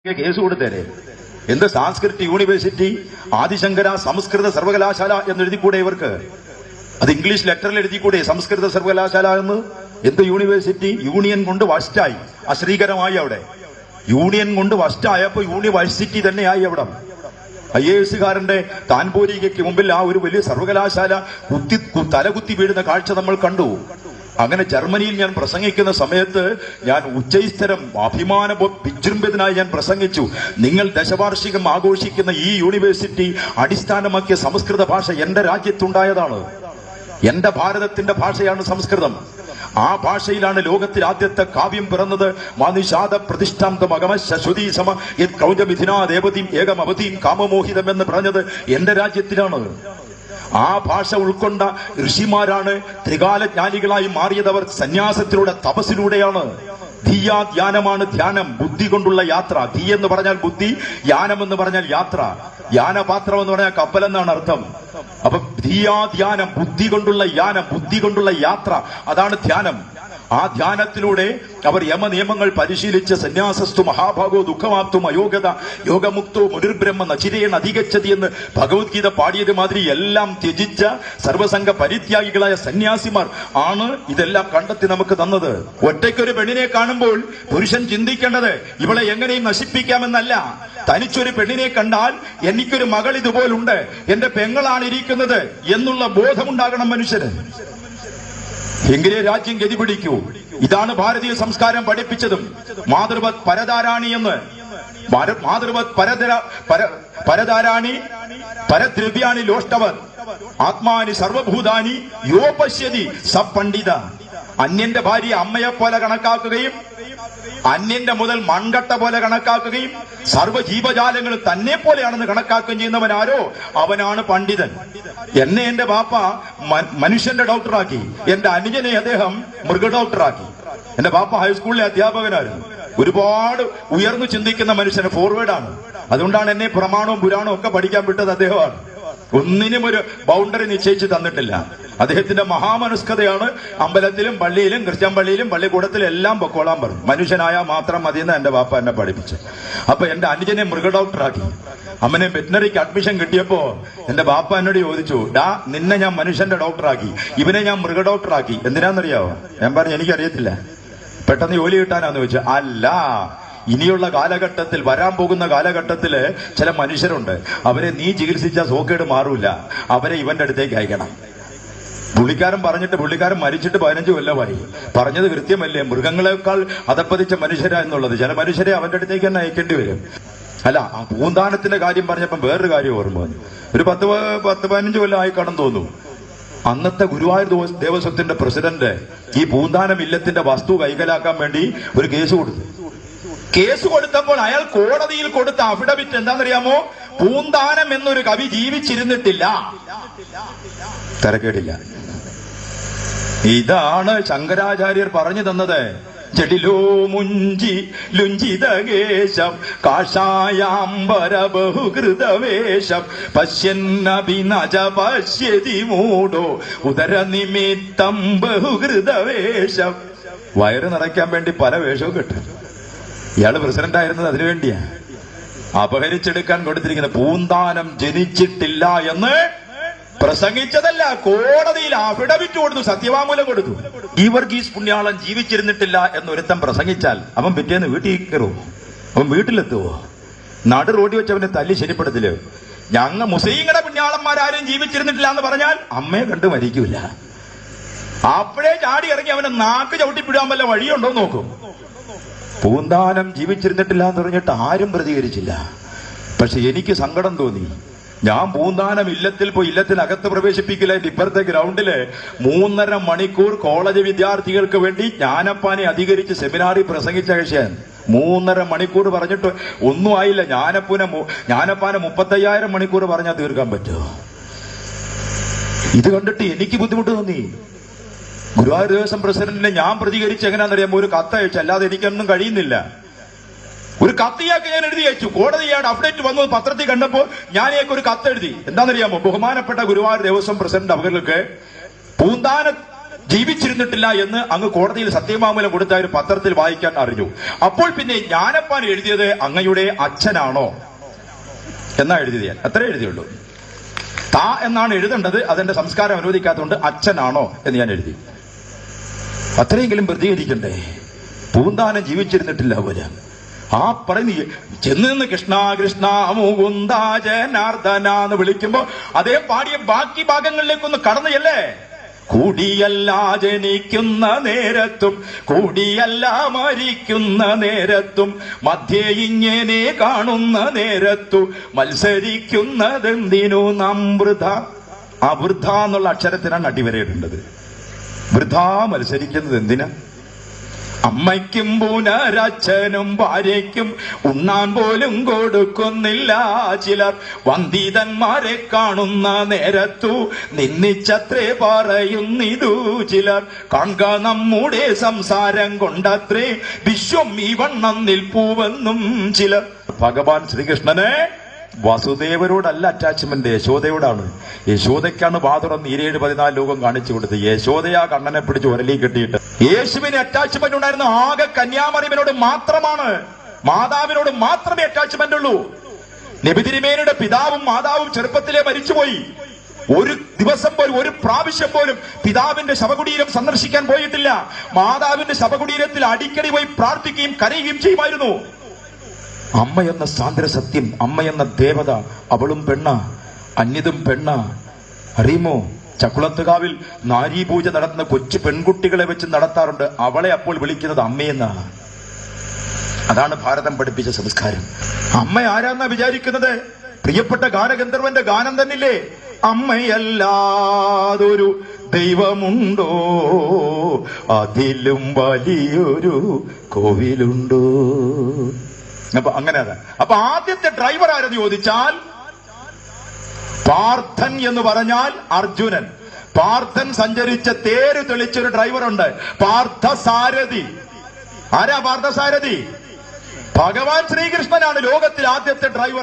Case കൊടുത്തേരെ. എന്ത് സാംസ്കൃതിക് university, Adi Shankara സംസ്കൃത സർവകലാശാല എന്നെഴുതിക്കൂടെ ഇവർക്ക്? അത് ഇംഗ്ലീഷ് ലെറ്ററിൽ എഴുതിക്കൂടെ സംസ്കൃത സർവകലാശാല എന്ന്? എന്ത് യൂണിവേഴ്സിറ്റി? യൂണിയൻ കൊണ്ട് വസ്റ്റായി, അശ്രീകരമായി. അവിടെ യൂണിയൻ കൊണ്ട് വസ്റ്റായപ്പോ യൂണിവേഴ്സിറ്റി തന്നെയായി. അവിടെ IAS-കാരന്റെ താൻപോരികയ്ക്ക് മുമ്പിൽ ആ ഒരു വലിയ സർവകലാശാല തലകുത്തി വീഴുന്ന കാഴ്ച നമ്മൾ കണ്ടു. അങ്ങനെ ജർമ്മനിയിൽ ഞാൻ പ്രസംഗിക്കുന്ന സമയത്ത് ഞാൻ ഉച്ചൈസ്തരം അഭിമാന വിജൃംഭിതനായി ഞാൻ പ്രസംഗിച്ചു. നിങ്ങൾ ദശവാർഷികം ആഘോഷിക്കുന്ന ഈ യൂണിവേഴ്സിറ്റി അടിസ്ഥാനമാക്കിയ സംസ്കൃത ഭാഷ എന്റെ രാജ്യത്തുണ്ടായതാണ്. എന്റെ ഭാരതത്തിന്റെ ഭാഷയാണ് സംസ്കൃതം. ആ ഭാഷയിലാണ് ലോകത്തിൽ ആദ്യത്തെ കാവ്യം പിറന്നത്. മാനിഷാദ പ്രതിഷ്ഠാന്തം അഗമശ്വതീ സമ ദേവതീം ഏകമവതീം കാമമോഹിതം എന്ന് പറഞ്ഞത് എന്റെ രാജ്യത്തിലാണ്. ആ ഭാഷ ഉൾക്കൊണ്ട ഋഷിമാരാണ് ത്രികാലജ്ഞാനികളായി മാറിയത്. അവർ സന്യാസത്തിലൂടെ, തപസ്സിലൂടെയാണ്. ധിയാ ധ്യാനമാണ് ധ്യാനം, ബുദ്ധി കൊണ്ടുള്ള യാത്ര. ധീ എന്ന് പറഞ്ഞാൽ ബുദ്ധി, യാനം എന്ന് പറഞ്ഞാൽ യാത്ര. യാനപാത്രം എന്ന് പറഞ്ഞാൽ കപ്പലെന്നാണ് അർത്ഥം. അപ്പൊ ധിയാ ധ്യാനം, ബുദ്ധി കൊണ്ടുള്ള യാനം, ബുദ്ധി കൊണ്ടുള്ള യാത്ര, അതാണ് ധ്യാനം. ആ ധ്യാനത്തിലൂടെ അവർ യമനിയമങ്ങൾ പരിശീലിച്ച് സന്യാസസ്തു മഹാഭാഗോ ദുഃഖമാപ്തും അയോഗ്യത യോഗമുക്തോ മുനിർബ്രഹ്മ നചിരേണ അധികച്ചതി എന്ന് ഭഗവത്ഗീത പാടിയത് മാതിരി എല്ലാം ത്യജിച്ച സർവസംഘ പരിത്യാഗികളായ സന്യാസിമാർ ആണ് ഇതെല്ലാം കണ്ടെത്തി നമുക്ക് തന്നത്. ഒറ്റയ്ക്കൊരു പെണ്ണിനെ കാണുമ്പോൾ പുരുഷൻ ചിന്തിക്കേണ്ടത് ഇവളെ എങ്ങനെയും നശിപ്പിക്കാമെന്നല്ല. തനിച്ചൊരു പെണ്ണിനെ കണ്ടാൽ എനിക്കൊരു മകൾ ഇതുപോലുണ്ട്, എന്റെ പെങ്ങളാണ് ഇരിക്കുന്നത് എന്നുള്ള ബോധമുണ്ടാകണം മനുഷ്യന്. എങ്കിലേ രാജ്യം ഗതി പിടിക്കൂ. ഇതാണ് ഭാരതീയ സംസ്കാരം പഠിപ്പിച്ചതും. മാതൃവത് പരതാരാണി എന്ന്, മാതൃവത് പരതാരാണി പരദ്രവ്യാണി ലോഷ്ടവത് ആത്മാനി സർവഭൂതാനി യോ പശ്യതി സ പണ്ഡിത. അന്യന്റെ ഭാര്യ അമ്മയെ പോലെ കണക്കാക്കുകയും അന്യന്റെ മുതൽ മൺകട്ട പോലെ കണക്കാക്കുകയും സർവ്വജീവജാലങ്ങൾ തന്നെ പോലെയാണെന്ന് കണക്കാക്കുകയും ചെയ്യുന്നവൻ ആരോ അവനാണ് പണ്ഡിതൻ. എന്നെ എന്റെ ബാപ്പ മനുഷ്യന്റെ ഡോക്ടറാക്കി, എന്റെ അനുജനെ അദ്ദേഹം മൃഗ ഡോക്ടറാക്കി. എന്റെ ബാപ്പ ഹൈസ്കൂളിലെ അധ്യാപകനായിരുന്നു. ഒരുപാട് ഉയർന്നു ചിന്തിക്കുന്ന മനുഷ്യന് ഫോർവേഡാണ്. അതുകൊണ്ടാണ് എന്നെ പ്രമാണവും പുരാണവും ഒക്കെ പഠിക്കാൻ വിട്ടത് അദ്ദേഹമാണ്. ഒന്നിനും ഒരു ബൗണ്ടറി നിശ്ചയിച്ച് തന്നിട്ടില്ല. അദ്ദേഹത്തിന്റെ മഹാമനസ്കതയാണ്. അമ്പലത്തിലും പള്ളിയിലും ക്രിസ്ത്യൻ പള്ളിയിലും പള്ളിക്കൂടത്തിലും എല്ലാം പൊക്കോളാൻ പറഞ്ഞു. മനുഷ്യനായാൽ മാത്രം മതിയെന്ന് എന്റെ ബാപ്പ എന്നെ പഠിപ്പിച്ചു. അപ്പൊ എന്റെ അനുജനെ മൃഗ ഡോക്ടറാക്കി. അമ്മനെ വെറ്റിനറിക്ക് അഡ്മിഷൻ കിട്ടിയപ്പോ എന്റെ ബാപ്പ എന്നോട് ചോദിച്ചു, നിന്നെ ഞാൻ മനുഷ്യന്റെ ഡോക്ടറാക്കി, ഇവനെ ഞാൻ മൃഗ ഡോക്ടറാക്കി. എന്തിനാന്നറിയാവോ? ഞാൻ പറഞ്ഞു എനിക്കറിയത്തില്ല, പെട്ടെന്ന് ജോലി കിട്ടാനാന്ന് ചോദിച്ചു. അല്ല, ഇനിയുള്ള കാലഘട്ടത്തിൽ, വരാൻ പോകുന്ന കാലഘട്ടത്തില് ചില മനുഷ്യരുണ്ട്, അവരെ നീ ചികിത്സിച്ച സോക്കേട് മാറൂല, അവരെ ഇവന്റെ അടുത്തേക്ക് അയക്കണം. പുള്ളിക്കാരൻ പറഞ്ഞിട്ട് പുള്ളിക്കാരൻ മരിച്ചിട്ട് 15 കൊല്ലമായി. പറഞ്ഞത് കൃത്യമല്ലേ? മൃഗങ്ങളെക്കാൾ അതപ്പതിച്ച മനുഷ്യരാ എന്നുള്ളത്. ചില മനുഷ്യരെ അവന്റെ അടുത്തേക്ക് തന്നെ അയക്കേണ്ടി വരും. അല്ല, ആ പൂന്താനത്തിന്റെ കാര്യം പറഞ്ഞപ്പം വേറൊരു കാര്യം ഓർമ്മ വന്നു. ഒരു 10-15 കൊല്ലം ആയി കടന്നു തോന്നുന്നു. അന്നത്തെ ഗുരുവായൂർ ദേവസ്വത്തിന്റെ പ്രസിഡന്റ് ഈ പൂന്താനം ഇല്ലത്തിന്റെ വസ്തു കൈക്കലാക്കാൻ വേണ്ടി ഒരു കേസ് കൊടുത്തു. കേസ് കൊടുത്തപ്പോൾ അയാൾ കോടതിയിൽ കൊടുത്ത അഫിഡവിറ്റ് എന്താണെന്നറിയാമോ? പൂന്താനം എന്നൊരു കവി ജീവിച്ചിരുന്നിട്ടില്ല, തരക്കേടില്ല. ഇതാണ് ശങ്കരാചാര്യർ പറഞ്ഞു തന്നത്. ജഡിലോ മുഞ്ചി ലുഞ്ചിതകേശം കാഷായാംബര ബഹുകൃതവേഷം പശ്യന്നഭിനജ പശ്യതി മൂഢോ ഉദരനിമിത്തം ബഹുകൃതവേഷം. വയറ് നിറയ്ക്കാൻ വേണ്ടി പല വേഷവും കിട്ടും. ഇയാള് പ്രസിഡന്റ് ആയിരുന്നത് അതിനുവേണ്ടിയാ. അപഹരിച്ചെടുക്കാൻ കൊടുത്തിരിക്കുന്ന പൂന്താനം ജനിച്ചിട്ടില്ല എന്ന് പ്രസംഗിച്ചതല്ല, കോടതിയിൽ അഫിഡവിറ്റ് കൊടുത്തു, സത്യവാങ്മൂലം കൊടുത്തു. ഈ വർഗീസ് പുണ്യാളൻ ജീവിച്ചിരുന്നിട്ടില്ല എന്നൊരുത്തം പ്രസംഗിച്ചാൽ അവൻ പിറ്റേന്ന് വീട്ടിൽ കയറുമോ? അവൻ വീട്ടിലെത്തുവോ? നടു റോഡി വെച്ച് അവനെ തല്ലി ശരിപ്പെടുത്തില്ല. മുസ്ലിങ്ങളുടെ പുണ്യാളന്മാരാരും ജീവിച്ചിരുന്നിട്ടില്ല എന്ന് പറഞ്ഞാൽ അമ്മയെ കണ്ട് മരിക്കൂല. അപ്പോഴേ ചാടി ഇറങ്ങി അവനെ നാക്ക് ചവിട്ടിപ്പിടാൻ വല്ല വഴിയുണ്ടോ നോക്കും. പൂന്താനം ജീവിച്ചിരുന്നിട്ടില്ല എന്ന് പറഞ്ഞിട്ട് ആരും പ്രതികരിച്ചില്ല. പക്ഷെ എനിക്ക് സങ്കടം തോന്നി. ഞാൻ പൂന്താനം ഇല്ലത്തിൽ പോയി, ഇല്ലത്തിനകത്ത് പ്രവേശിപ്പിക്കില്ല, ഇപ്പുറത്തെ ഗ്രൗണ്ടില് 3.5 മണിക്കൂർ കോളേജ് വിദ്യാർത്ഥികൾക്ക് വേണ്ടി ജ്ഞാനപ്പാനെ അധികരിച്ച് സെമിനാറിൽ പ്രസംഗിച്ച കക്ഷിയാണ്. 3.5 മണിക്കൂർ പറഞ്ഞിട്ട് ഒന്നും ആയില്ല. ജ്ഞാനപ്പാനെ 35,000 മണിക്കൂർ പറഞ്ഞാൽ തീർക്കാൻ പറ്റുമോ? ഇത് കണ്ടിട്ട് എനിക്ക് ബുദ്ധിമുട്ട് തോന്നി. ഗുരുവായൂർ ദേവസ്വം പ്രസിഡന്റിനെ ഞാൻ പ്രതികരിച്ച് എങ്ങനെയാണെന്നറിയാമോ? ഒരു കത്തയച്ചു, അല്ലാതെ എനിക്കൊന്നും കഴിയുന്നില്ല. ഒരു കത്തിയാക്കി ഞാൻ എഴുതി അയച്ചു. കോടതിയായിട്ട് അപ്ഡേറ്റ് വന്നത് പത്രത്തിൽ കണ്ടപ്പോൾ ഞാനേക്ക് ഒരു കത്തെഴുതി. എന്താണെന്നറിയാമോ? ബഹുമാനപ്പെട്ട ഗുരുവായൂർ ദേവസ്വം പ്രസിഡന്റ് അവർക്ക് പൂന്താന ജീവിച്ചിരുന്നിട്ടില്ല എന്ന് അങ്ങ് കോടതിയിൽ സത്യവാങ്മൂലം കൊടുത്ത ഒരു പത്രത്തിൽ വായിക്കാൻ അറിഞ്ഞു. അപ്പോൾ പിന്നെ ജ്ഞാനപ്പാൻ എഴുതിയത് അങ്ങയുടെ അച്ഛനാണോ എന്നാ എഴുതിയത്. ഞാൻ അത്രേ എഴുതിയുള്ളൂ. താ എന്നാണ് എഴുതേണ്ടത്, അതെന്റെ സംസ്കാരം അനുവദിക്കാത്തതുകൊണ്ട് അച്ഛനാണോ എന്ന് ഞാൻ എഴുതി. അത്രയെങ്കിലും പ്രതികരിക്കണ്ടേ? പൂന്താനം ജീവിച്ചിരുന്നിട്ടില്ല അവര്. ആ പറയുന്ന ചെന്ന് നിന്ന് കൃഷ്ണ കൃഷ്ണ മുകുന്ദ ജനാർദ്ദന എന്ന് വിളിക്കുമ്പോ അതേ പാടിയ ബാക്കി ഭാഗങ്ങളിലേക്കൊന്ന് കടന്നയല്ലേ. കൂടിയല്ല ജനിക്കുന്ന നേരത്തും കൂടിയല്ല മരിക്കുന്ന നേരത്തും മധ്യേ ഇങ്ങനെ കാണുന്ന നേരത്തു മത്സരിക്കുന്നതെന്തിനു നാം വൃഥ. ആ വൃഥ എന്നുള്ള അക്ഷരത്തിനാണ് അടിവരയിടേണ്ടത്. വൃഥ മത്സരിക്കുന്നത് എന്തിനാ? അമ്മയ്ക്കും പുനരച്ഛനും ഭാര്യയ്ക്കും ഉണ്ണാൻ പോലും കൊടുക്കുന്നില്ല ചിലർ. വന്ദിതന്മാരെ കാണുന്ന നേരത്തു നിന്നിച്ചത്രേ പറയുന്നിതു ചിലർ. കാൺക നമ്മുടെ സംസാരം കൊണ്ടത്രേ വിശ്വം ഈ വണ്ണം നിൽപ്പൂവെന്നും ചിലർ. ഭഗവാൻ ശ്രീകൃഷ്ണനെ വസുദേവരോടല്ല അറ്റാച്ച്മെന്റ്, യശോദയോടാണ്. യശോദയ്ക്കാണ് വാതുറന്ന് 17-14 ലോകം കാണിച്ചു കൊടുത്തത്. യശോദയാ കണ്ണനെ പിടിച്ച് ഉരലി കെട്ടിയിട്ട്. യേശുവിന് അറ്റാച്ച്മെന്റ് ഉണ്ടായിരുന്ന ആകെ കന്യാമറിയമ്മനോട് മാത്രമാണ്. മാതാവിനോട് മാത്രമേ അറ്റാച്ച്മെന്റ് ഉള്ളൂ. നബി തിരുമേനിയുടെ പിതാവും മാതാവും ചെറുപ്പത്തിലെ മരിച്ചുപോയി. ഒരു ദിവസം പോലും, ഒരു പ്രാവശ്യം പോലും പിതാവിന്റെ ശവകുടീരം സന്ദർശിക്കാൻ പോയിട്ടില്ല. മാതാവിന്റെ ശവകുടീരത്തിൽ അടിക്കടി പോയി പ്രാർത്ഥിക്കുകയും കരയുകയും ചെയ്യുമായിരുന്നു. അമ്മ എന്ന സാന്ദ്ര സത്യം, അമ്മ എന്ന ദേവത, അവളും പെണ്ണ, അന്യതും പെണ്ണ. അറിയുമോ, ചക്കുളത്തുകാവിൽ നാരീപൂജ നടത്തുന്ന കൊച്ചു പെൺകുട്ടികളെ വെച്ച് നടത്താറുണ്ട്. അവളെ അപ്പോൾ വിളിക്കുന്നത് അമ്മയെന്നാണ്. അതാണ് ഭാരതം പഠിപ്പിച്ച സംസ്കാരം. അമ്മ ആരാന്നാ വിചാരിക്കുന്നത്? പ്രിയപ്പെട്ട ഗാനഗന്ധർവന്റെ ഗാനം തന്നില്ലേ, അമ്മയല്ലാതൊരു ദൈവമുണ്ടോ, അതിലും വലിയൊരു കോവിലുണ്ടോ. അപ്പൊ അങ്ങനെ അതാണ്. അപ്പൊ ആദ്യത്തെ ഡ്രൈവർ ആരെന്ന് ചോദിച്ചാൽ പാർത്ഥൻ എന്ന് പറഞ്ഞാൽ അർജുനൻ. പാർത്ഥൻ സഞ്ചരിച്ച തേര് തെളിച്ചൊരു ഡ്രൈവറുണ്ട്, പാർത്ഥസാരഥി. ആരാ പാർത്ഥസാരഥി? ഭഗവാൻ ശ്രീകൃഷ്ണനാണ് ലോകത്തിൽ ആദ്യത്തെ ഡ്രൈവർ.